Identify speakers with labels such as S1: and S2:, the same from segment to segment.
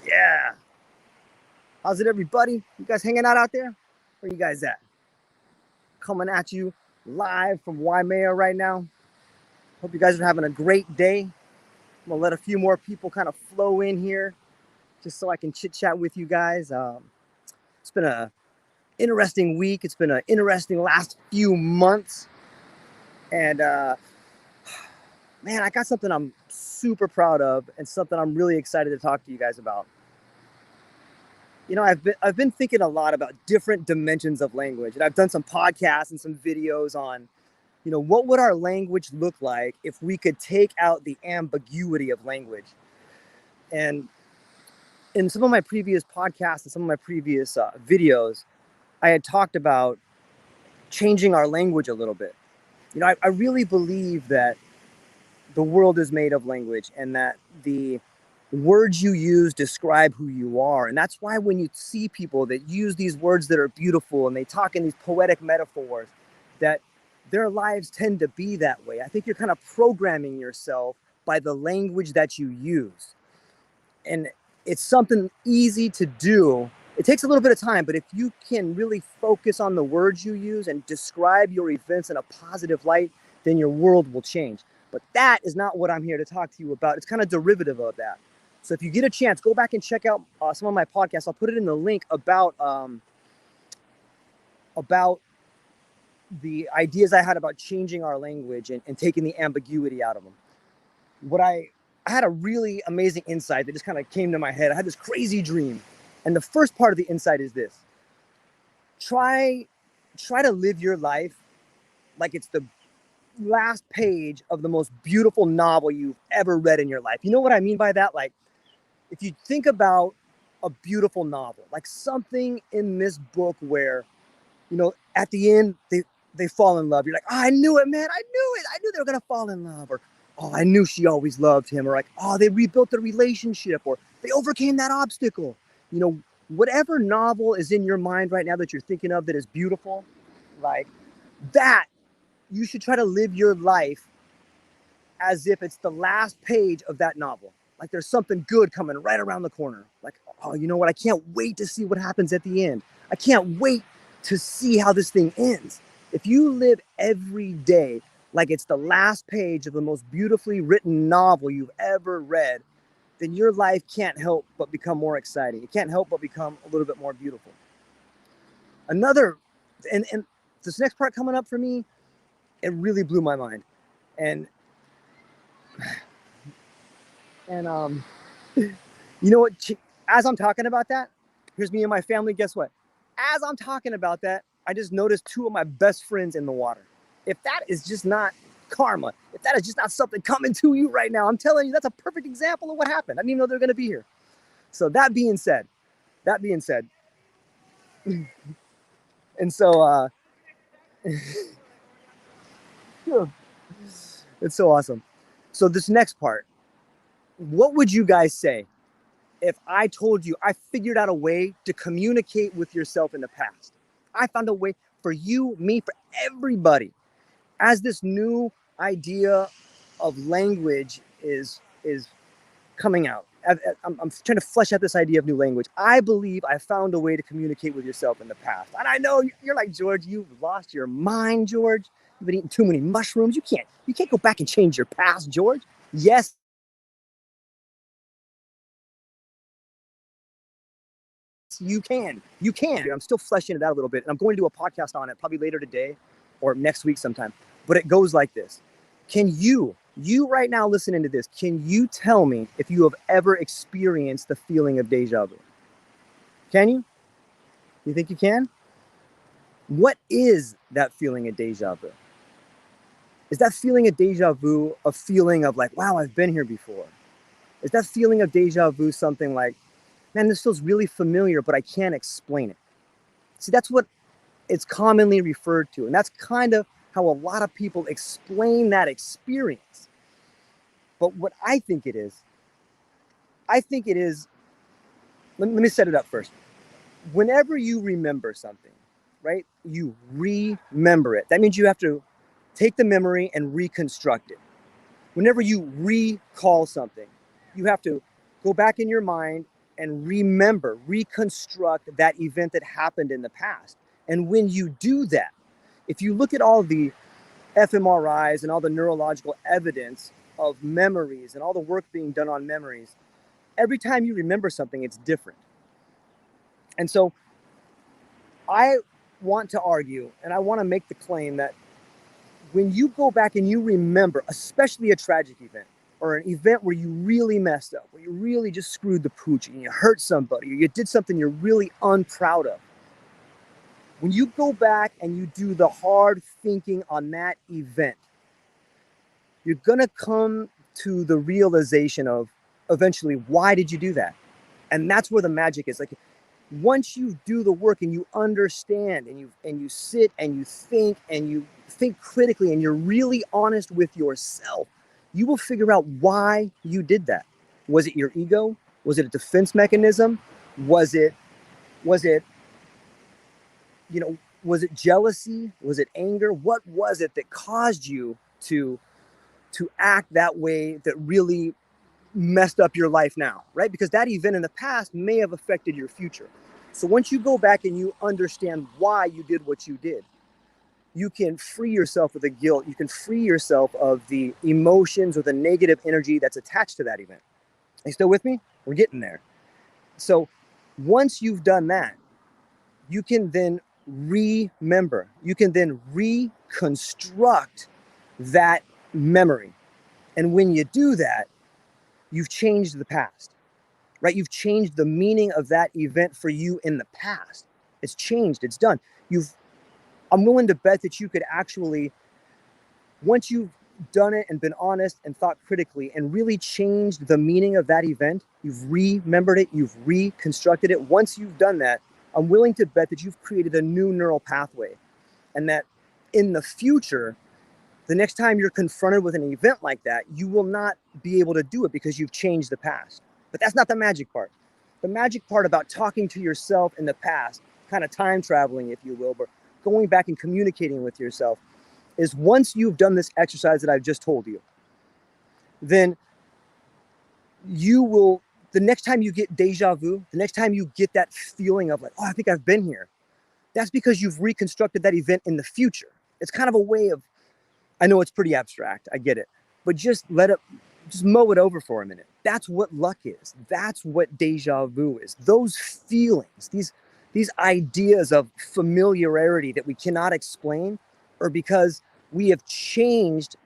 S1: Yeah. How's it, everybody? You guys hanging out there? Where you guys at? Coming at you live from Waimea right now. Hope you guys are having a great day. I'm gonna let a few more people kind of flow in here just so I can chit chat with you guys. It's been an interesting week. It's been an interesting last few months. And man, I got something I'm super proud of and something I'm really excited to talk to you guys about. You know, I've been thinking a lot about different dimensions of language, and I've done some podcasts and some videos on, what would our language look like if we could take out the ambiguity of language. And in some of my previous podcasts and some of my previous videos, I had talked about changing our language a little bit. I really believe that the world is made of language, and that the words you use describe who you are. And that's why when you see people that use these words that are beautiful and they talk in these poetic metaphors, that their lives tend to be that way. I think you're kind of programming yourself by the language that you use. And it's something easy to do. It takes a little bit of time, but if you can really focus on the words you use and describe your events in a positive light, then your world will change. But that is not what I'm here to talk to you about. It's kind of derivative of that. So if you get a chance, go back and check out some of my podcasts. I'll put it in the link about the ideas I had about changing our language and taking the ambiguity out of them. I had a really amazing insight that just kind of came to my head. I had this crazy dream. And the first part of the insight is this. Try to live your life like it's the last page of the most beautiful novel you've ever read in your life. You know what I mean by that? Like, if you think about a beautiful novel, like something in this book where, at the end, they fall in love. You're like, oh, I knew it, man. I knew it. I knew they were going to fall in love. Or, oh, I knew she always loved him. Or like, oh, they rebuilt the relationship. Or they overcame that obstacle. Whatever novel is in your mind right now that you're thinking of that is beautiful, like that, you should try to live your life as if it's the last page of that novel. Like there's something good coming right around the corner. Like, oh, you know what? I can't wait to see what happens at the end. I can't wait to see how this thing ends. If you live every day like it's the last page of the most beautifully written novel you've ever read, then your life can't help but become more exciting. It can't help but become a little bit more beautiful. And this next part coming up for me, it really blew my mind. And you know what? As I'm talking about that, here's me and my family. Guess what? As I'm talking about that, I just noticed two of my best friends in the water. If that is just not karma, if that is just not something coming to you right now, I'm telling you, that's a perfect example of what happened. I didn't even know they're going to be here. So that being said, and so it's so awesome. So this next part, what would you guys say if I told you I figured out a way to communicate with yourself in the past? I found a way for you, me, for everybody. As this new idea of language is coming out, I'm trying to flesh out this idea of new language. I believe I found a way to communicate with yourself in the past. And I know you're like, George, you've lost your mind, George. You've been eating too many mushrooms. You can't go back and change your past, George. Yes, you can. You can. I'm still fleshing it out a little bit. And I'm going to do a podcast on it probably later today or next week sometime. But it goes like this. Can you right now listening to this, can you tell me if you have ever experienced the feeling of deja vu? Can you? You think you can? What is that feeling of deja vu? Is that feeling of deja vu a feeling of like, wow, I've been here before? Is that feeling of deja vu something like, man, this feels really familiar, but I can't explain it? See, that's what it's commonly referred to. And that's kind of how a lot of people explain that experience. But what I think it is, let me set it up first. Whenever you remember something, right, you remember it. That means you have to take the memory and reconstruct it. Whenever you recall something, you have to go back in your mind and remember, reconstruct that event that happened in the past. And when you do that, if you look at all the fMRIs and all the neurological evidence of memories and all the work being done on memories, every time you remember something, it's different. And so I want to argue, and I want to make the claim that when you go back and you remember, especially a tragic event or an event where you really messed up, where you really just screwed the pooch and you hurt somebody, or you did something you're really unproud of, when you go back and you do the hard thinking on that event, you're going to come to the realization of eventually, why did you do that? And that's where the magic is. Like, once you do the work and you understand and you sit and you think critically and you're really honest with yourself, you will figure out why you did that. Was it your ego? Was it a defense mechanism? Was it jealousy? Was it anger? What was it that caused you to act that way, that really messed up your life now, right? Because that event in the past may have affected your future. So once you go back and you understand why you did what you did, you can free yourself of the guilt. You can free yourself of the emotions or the negative energy that's attached to that event. Are you still with me? We're getting there. So once you've done that, you can then remember, you can then reconstruct that memory. And when you do that, you've changed the past, right? You've changed the meaning of that event for you in the past. It's changed, it's done. I'm willing to bet that you could actually, once you've done it and been honest and thought critically and really changed the meaning of that event, you've remembered it, you've reconstructed it. Once you've done that, I'm willing to bet that you've created a new neural pathway, and that in the future, the next time you're confronted with an event like that, you will not be able to do it because you've changed the past. But that's not the magic part. The magic part about talking to yourself in the past, kind of time traveling, if you will, but going back and communicating with yourself, is once you've done this exercise that I've just told you, then you will, the next time you get deja vu, the next time you get that feeling of like, oh, I think I've been here, that's because you've reconstructed that event in the future. It's kind of a way of, I know it's pretty abstract, I get it, but just mow it over for a minute. That's what luck is. That's what deja vu is. Those feelings, these ideas of familiarity that we cannot explain, are because we have changed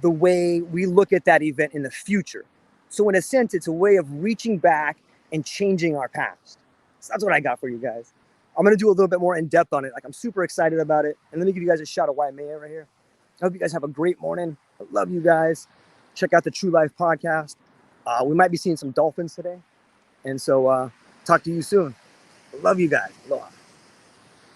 S1: the way we look at that event in the future. So in a sense, it's a way of reaching back and changing our past. So that's what I got for you guys. I'm going to do a little bit more in depth on it. Like, I'm super excited about it. And let me give you guys a shot of Waimea right here. I hope you guys have a great morning. I love you guys. Check out the True Life podcast. We might be seeing some dolphins today. And so talk to you soon. I love you guys. Aloha.